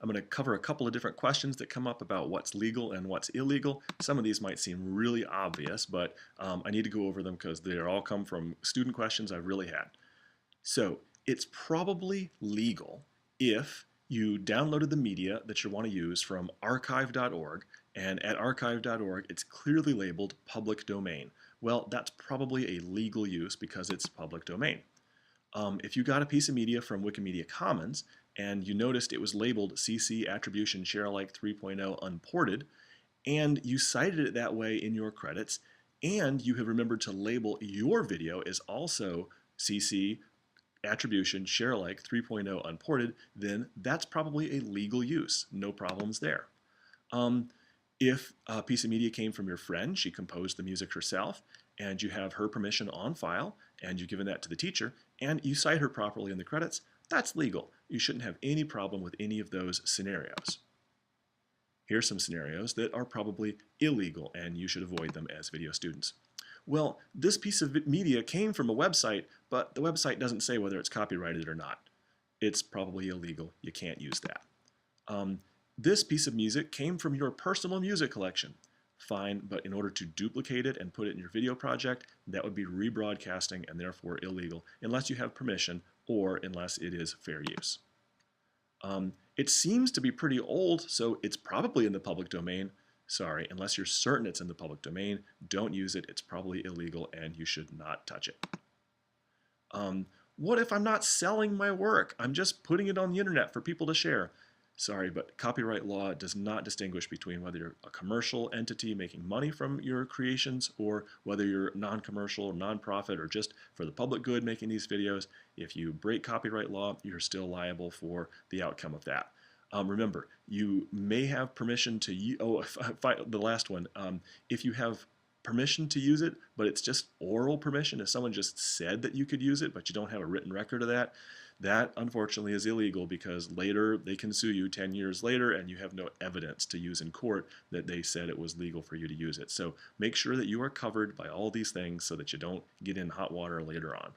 I'm going to cover a couple of different questions that come up about what's legal and what's illegal. Some of these might seem really obvious, but I need to go over them because they all come from student questions I've really had. So it's probably legal if you downloaded the media that you want to use from archive.org, and at archive.org it's clearly labeled public domain. Well, that's probably a legal use because it's public domain. If you got a piece of media from Wikimedia Commons and you noticed it was labeled CC Attribution Share Alike 3.0 Unported, and you cited it that way in your credits, and you have remembered to label your video as also CC Attribution Share Alike 3.0 Unported, then that's probably a legal use. No problems there. If a piece of media came from your friend, she composed the music herself, and you have her permission on file, and you've given that to the teacher, and you cite her properly in the credits, that's legal. You shouldn't have any problem with any of those scenarios. Here's some scenarios that are probably illegal, and you should avoid them as video students. Well, this piece of media came from a website, but the website doesn't say whether it's copyrighted or not. It's probably illegal. You can't use that. This piece of music came from your personal music collection. Fine, but in order to duplicate it and put it in your video project, that would be rebroadcasting and therefore illegal unless you have permission or unless it is fair use. It seems to be pretty old, so it's probably in the public domain. Sorry, unless you're certain it's in the public domain, don't use it. It's probably illegal and you should not touch it. What if I'm not selling my work? I'm just putting it on the internet for people to share. Sorry, but copyright law does not distinguish between whether you're a commercial entity making money from your creations or whether you're non-commercial or non-profit or just for the public good making these videos. If you break copyright law, you're still liable for the outcome of that. Remember, you may have permission to the last one. If you have permission to use it, but it's just oral permission, if someone just said that you could use it, but you don't have a written record of that, that unfortunately is illegal because later they can sue you 10 years later and you have no evidence to use in court that they said it was legal for you to use it. So make sure that you are covered by all these things so that you don't get in hot water later on.